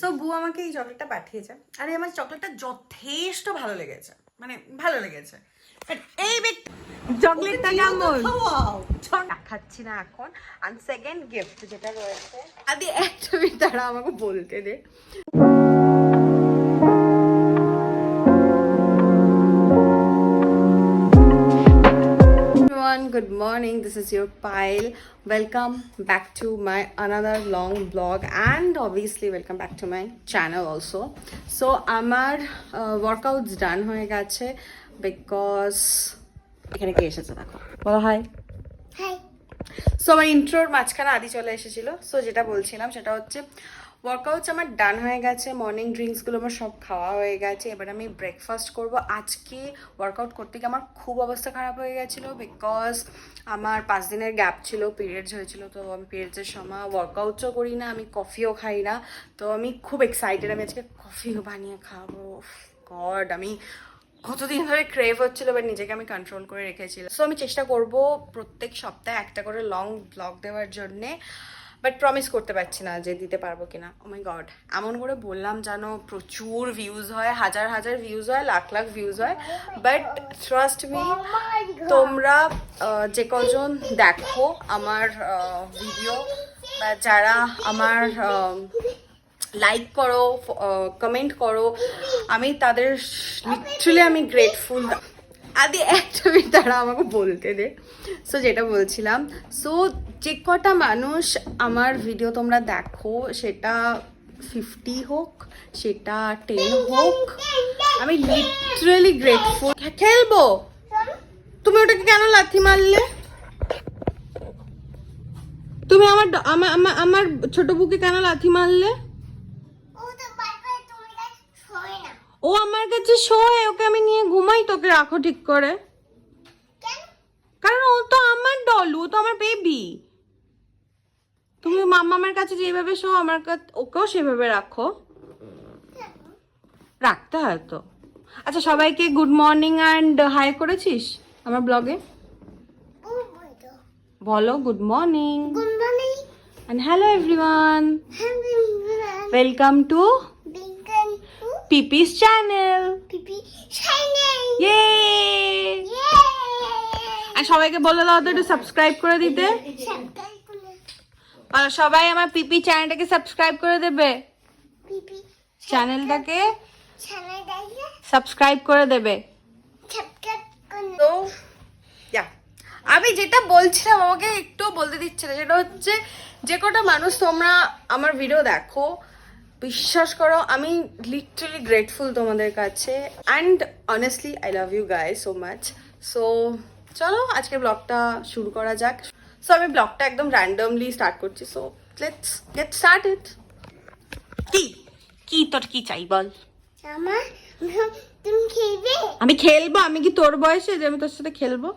So বু আমাকে এই চকলেটটা পাঠিয়েছে, আর আমার চকলেটটা যথেষ্ট ভালো লেগেছে, মানে ভালো লেগেছে। বাট এই চকলেটটা কেমন খাচ্ছি না এখন। আর সেকেন্ড গিফট যেটা রয়েছে, আদি একটা মিনিট তারা আমাকে বলতে দে। Good morning, this is your Pile. Welcome back to my another long vlog and obviously welcome back to my channel also. So আমার workouts done হয়ে গেছে because এখানে কে এসেছে দেখো, বলো হাই। হাই। সো আমার ইন্ট্রোর মাঝখানে আদি চলে এসেছিল। সো যেটা বলছিলাম সেটা হচ্ছে ওয়ার্কআউটস আমার ডান হয়ে গেছে, মর্নিং ড্রিঙ্কসগুলো আমার সব খাওয়া হয়ে গেছে। এবার আমি ব্রেকফাস্ট করব। আজকে ওয়ার্কআউট করতে গিয়ে আমার খুব অবস্থা খারাপ হয়ে গেছিলো বিকজ আমার 5 দিনের গ্যাপ ছিল, পিরিয়ডস হয়েছিল। তো আমি পিরিয়ডসের সময় ওয়ার্কআউটসও করি না, আমি কফিও খাই না। তো আমি খুব এক্সাইটেড, আমি আজকে কফিও বানিয়ে খাবো। গড, আমি কতদিন ধরে ক্রেভ হচ্ছিল, বাট নিজেকে আমি কন্ট্রোল করে রেখেছিলাম। সো আমি চেষ্টা করব প্রত্যেক সপ্তাহে একটা করে লং ব্লগ দেওয়ার জন্যে, বাট প্রমিস করতে পারছি না যে দিতে পারবো কিনা। ও মাই গড, এমন করে বললাম জানো, প্রচুর ভিউজ হয়, হাজার হাজার ভিউজ হয়, লাখ লাখ ভিউজ হয়, বাট ট্রাস্ট মি, তোমরা যে কজন দেখো আমার ভিডিও বা যারা আমার লাইক করো, কমেন্ট করো, আমি তাদের লিটারালি আমি গ্রেটফুল। আদি একটা মিনিট তারা আমাকে বলতে দে। সো যেটা বলছিলাম, সো যে কটা মানুষ আমার ভিডিও তোমরা দেখো, সেটা 50 হোক, সেটা 10 হোক, আমি লিটারালি গ্রেটফুল। খেলবো? তুমি ওটাকে কেন লাথি মারলে? তুমি আমার ছোট বুকে কেন লাথি মারলে? ও আমার কাছে শোয়, ওকে আমি নিয়ে ঘুমাই, তোকে রাখো ঠিক করে। কারণ ও তো আমার ডলু, ও তো আমার বেবি। তুমি মামার কাছে যেভাবে শো, আমার কাছে ওকেও সেভাবে রাখো। রাখতে হয় তো। আচ্ছা, সবাইকে গুড মর্নিং অ্যান্ড হাই করেছিস আমার ব্লগে? বলো good morning and hello everyone, welcome to পিপি's channel. Yay! আর সবাইকে বলে দাও তো একটু সাবস্ক্রাইব করে দিতে। আর সবাই আমার পিপি চ্যানেলটাকে সাবস্ক্রাইব করে দেবে, চ্যানেলটাকে সাবস্ক্রাইব করে দেবে। তো আমি যেটা বলছিলাম, আমাকে একটু বলতে দিচ্ছে না, সেটা হচ্ছে যে কটা মানুষ তোমরা আমার ভিডিও দেখো, বিশ্বাস করো আমি লিটারালি গ্রেটফুল তোমাদের কাছে। And honestly I love you guys so much. So চলো আজকে ব্লগটা শুরু করা যাক। সো আমি ব্লগটা একদম র্যান্ডমলি স্টার্ট করছি। So let's get started. কি কি তোর কি চাই বল? আমি খেলবো? আমি কি তোর বয়সে যে আমি তোর সাথে খেলবো?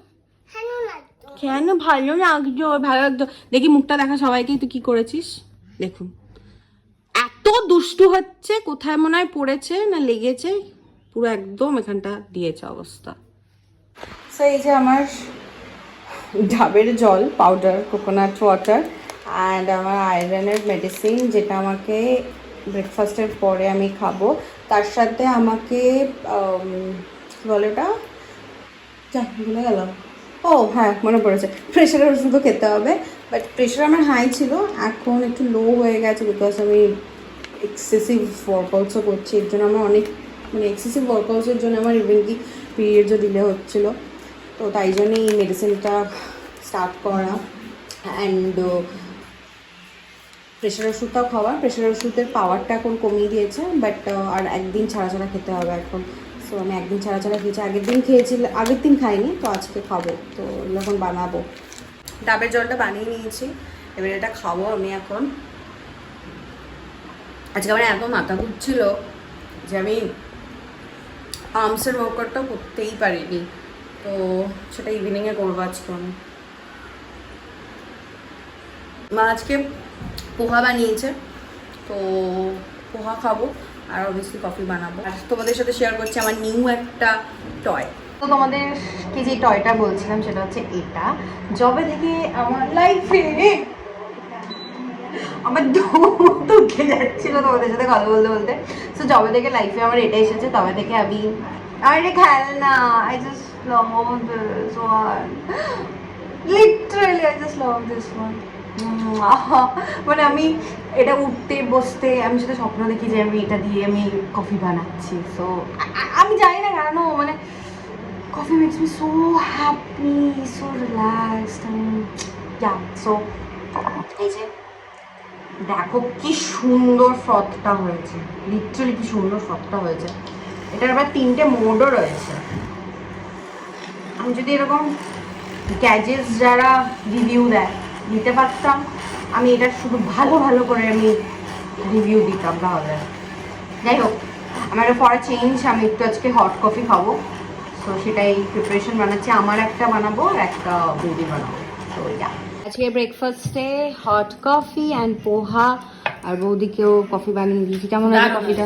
কেন ভালো লাগতো, ভালো লাগতো। দেখি মুখটা দেখা সবাইকে, তুই কি করেছিস দেখুন। এত দুষ্টু হচ্ছে, কোথায় মনে হয় পড়েছে না লেগেছে, পুরো একদম এখানটা দিয়েছে অবস্থা। সো এই যে আমার ডাবের জল, পাউডার, কোকোনাট ওয়াটার অ্যান্ড আমার আয়রনের মেডিসিন, যেটা আমাকে ব্রেকফাস্টের পরে আমি খাবো। তার সাথে আমাকে কী বলে ওটা, যা ভুলে গেলাম। ও হ্যাঁ, মনে পড়েছে, প্রেশারের ওষুধও খেতে হবে। বাট প্রেশার আমার হাই ছিল, এখন একটু লো হয়ে গেছে বিকজ আমি এক্সেসিভ ওয়ার্কআউটসও করছি। এর জন্য আমার অনেক, মানে এক্সেসিভ ওয়ার্কআউটসের জন্য আমার ইভেন কি পিরিয়ডসও ডিলে হচ্ছিলো। তো তাই জন্যই এই মেডিসিনটা স্টার্ট করা অ্যান্ড প্রেশার ওষুধটাও খাওয়া। প্রেশার ওষুধের পাওয়ারটা এখন কমিয়ে দিয়েছে, বাট আর একদিন ছাড়া ছাড়া খেতে হবে এখন। সো আমি একদিন ছাড়া ছাড়া খেয়েছি, আগের দিন খাইনি, তো আজকে খাবো। তো এখন বানাবো, ডাবের জলটা বানিয়ে নিয়েছি, এবার এটা খাবো আমি এখন। আজকে আমার এত মাথা ঘুরছিল যে আমি আর্মসের ওয়ার্কআউটটাও করতেই পারিনি, তো সেটা ইভিনিংয়ে করবো আজকে আমি। মা আজকে পোহা বানিয়েছে, তো পোহা খাবো আর অবভিয়াসলি কফি বানাবো। আর তোমাদের সাথে শেয়ার করছি আমার নিউ একটা টয়। তো তোমাদেরকে যে টয়টা বলছিলাম সেটা হচ্ছে এটা। যবে থেকে আমার লাইফে আমার দৌড় উঠে যাচ্ছিল তোমাদের সাথে কথা বলতে বলতে। সো যবে থেকে লাইফে আমার এটা এসেছে তবে থেকে আমি এটা খেলনা, I just love this one, literally I just love this one. মানে আমি এটা উঠতে বসতে আমি সেটা স্বপ্ন দেখি যে আমি এটা দিয়ে আমি কফি বানাচ্ছি। সো আমি জানি না কেন, মানে coffee makes me so happy, so relaxed. So এই যে দেখো কি সুন্দর ফ্রথটা হয়েছে, লিটারালি কি সুন্দর ফ্রথটা হয়েছে। এটার আবার 3টে মোডও রয়েছে। আমি যদি এরকম গ্যাজেটস যারা রিভিউ দেয় দিতে পারতাম, আমি এটা শুধু ভালো ভালো করে আমি রিভিউ দিতাম তাহলে। যাই হোক, আমার ফর চেঞ্জ আমি একটু আজকে হট কফি খাবো। তো সেটাই প্রিপারেশন বানাচ্ছি, আমার একটা বানাবো আর একটা বৌদি বানাবো। তো আজকে ব্রেকফাস্টে হট কফি অ্যান্ড পোহা, আর বৌদিকেও কফি বানিয়ে দিয়েছি। কেমন আছে কফিটা?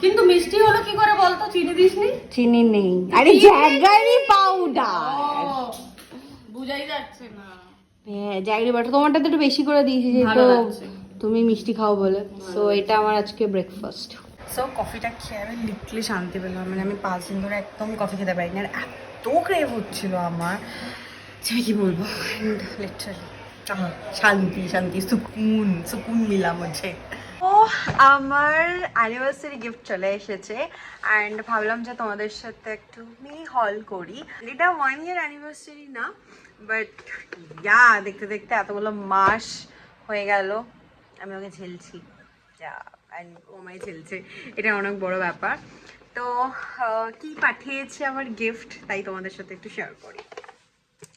কিন্তু মিষ্টি হলো কি করে বলতো, চিনি দিসনি? চিনি নেই, আরে জ্যাগারি পাউডার, বুঝাই যাচ্ছে না। হ্যাঁ জ্যাগারি পাউডার তোমারটা তো একটু বেশি করে দিয়েছি যেহেতু তুমি মিষ্টি খাও বলে। সো এটা আমার আজকে ব্রেকফাস্ট। সো কফিটা খেয়ে আমি লিটারালি শান্তি পেলাম। মানে আমি 5 দিন ধরে একদম কফি খেতে পারি না, আর এত ক্রেভ হচ্ছিল আমার যে আমি কি বলবো। লিটারালি শান্তি শান্তি সুকুন সুকুন মিলা মুঝে। ও আমার অ্যানিভার্সারি গিফট চলে এসেছে অ্যান্ড ভাবলাম যে তোমাদের সাথে একটু মিনি হল করি। এটা 1 year অ্যানিভার্সারি না, বাট ইয়া দেখতে দেখতে এতগুলো মাস হয়ে গেল আমি ওকে ঝেলছি, যা অ্যান্ড ও আমায় ঝেলছে, এটা অনেক বড় ব্যাপার। তো কি পাঠিয়েছে আমার গিফট তাই তোমাদের সাথে একটু শেয়ার করি।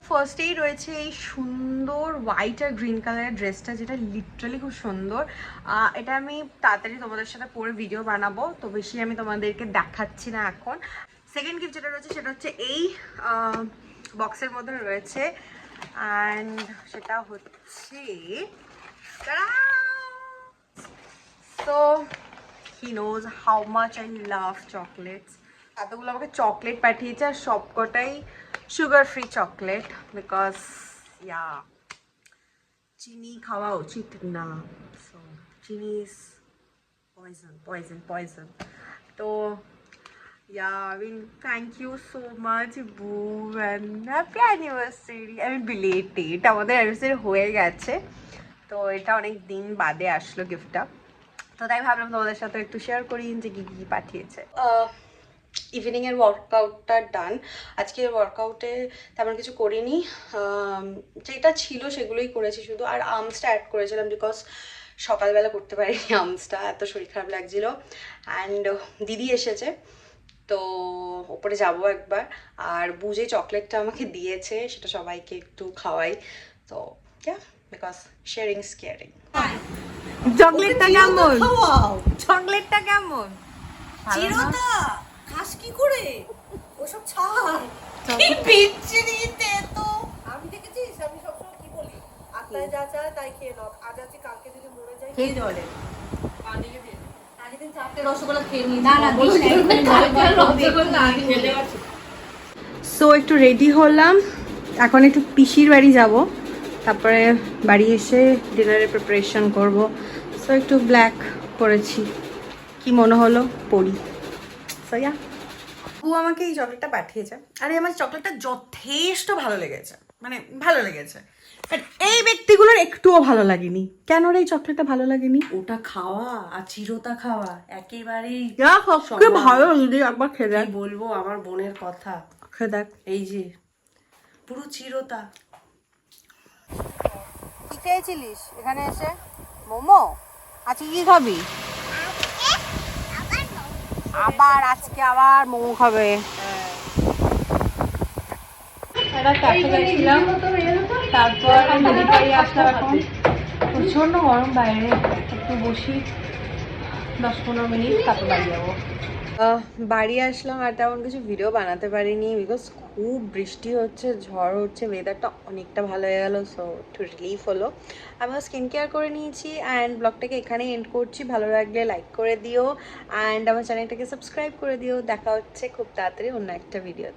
ফার্স্টেই রয়েছে এই সুন্দর হোয়াইট আর গ্রিন কালারের ড্রেসটা, যেটা লিটারালি খুব সুন্দর। এটা আমি তাড়াতাড়ি তোমাদের সাথে পরে ভিডিও বানাবো, তো বেশি আমি তোমাদেরকে দেখাচ্ছি না এখন। সেকেন্ড গিফট যেটা রয়েছে সেটা হচ্ছে এই বক্সের মধ্যে রয়েছে, অ্যান্ড সেটা হচ্ছে তো he knows how much I love chocolates. এতগুলো আমাকে চকলেট পাঠিয়েছে আর সবকটাই সুগার ফ্রি চকলেট, বিকজ ইয়া চিনি খাওয়া উচিত না। সো চিনি ইজ পয়জন পয়জন পয়জন। তো yeah I mean thank you so much boo and happy anniversary. আমি বিলেটেড, আমাদের অ্যানিভার্সারি হয়ে গেছে, তো এটা অনেক দিন বাদে আসলো গিফটটা, তো তাই ভাবলাম তোমাদের সাথে একটু শেয়ার করি যে কী কী পাঠিয়েছে। ইভিনিংয়ের ওয়ার্কআউটটা ডান। আজকের ওয়ার্কআউটে তেমন কিছু করিনি, যেটা ছিল সেগুলোই করেছি শুধু, আর আর্মসটা অ্যাড করেছিলাম বিকজ সকালবেলা করতে পারিনি আর্মসটা, এত শরীর খারাপ লাগছিলো। অ্যান্ড দিদি এসেছে, তো ওপরে যাব একবার, আর বুঝে চকলেটটা আমাকে দিয়েছে সেটা সবাইকে একটু খাওয়াই। তো বিকজ শেয়ারিং ইজ কেয়ারিং। চকলেটটা কেমন? চকলেটটা কেমন? চিরতা খাস কি করে ওসব ছাড়, কি বিচ্ছিরিতে। তো আমি দেখেছিস আমি সবসময় কি বলি, আত্মায় যা চায় তাই খেয়ে নাও, আজ আজকে কালকে যদি মরে যায় খেয়ে জলে পানিকে দিয়ে আগের দিন 4টে রসগোল্লা খেয়ে নিই। না না রসগোল্লা খেলে। সো একটু রেডি হলাম, এখন একটু পিসির বাড়ি যাব, তারপরে বাড়ি এসে ডিনারের প্রিপারেশন করব। সো একটু ব্ল্যাক করেছি, কি মনে হলো পরি। সো ইয়া ও আমাকে এই চকলেটটা পাঠিয়েছে, আর আমার চকলেটটা যথেষ্ট ভালো লেগেছে, মানে ভালো লেগেছে, বাট এই ব্যক্তিগুলোর একটুও ভালো লাগেনি। কেন রে এই চকলেটটা ভালো লাগেনি? ওটা খাওয়া আর চিরতা খাওয়া একেবারেই ভালো যদি একবার খেয়ে দেখ। বলবো আমার বোনের কথা, খেয়ে দেখ। এই যে পুরো চিরতা। কি খেয়েছিলিস এখানে এসে? মোমো? আজকে কি খাবি? আবার আজকে আবার মোমো খাবে। তারপর আসলাম, এখন প্রচন্ড গরম বাইরে, একটু বসি 10-15 মিনিট, তারপর বাড়ি যাবো। বাড়ি আসলাম আর তেমন কিছু ভিডিও বানাতে পারিনি বিকজ খুব বৃষ্টি হচ্ছে, ঝড় হচ্ছে, ওয়েদারটা অনেকটা ভালো হয়ে গেলো, সো একটু রিলিফ হলো। আমিও স্কিন কেয়ার করে নিয়েছি অ্যান্ড ব্লগটাকে এখানেই এন্ড করছি। ভালো লাগলে লাইক করে দিও অ্যান্ড আমার চ্যানেলটাকে সাবস্ক্রাইব করে দিও। দেখা হচ্ছে খুব তাড়াতাড়ি অন্য একটা ভিডিও।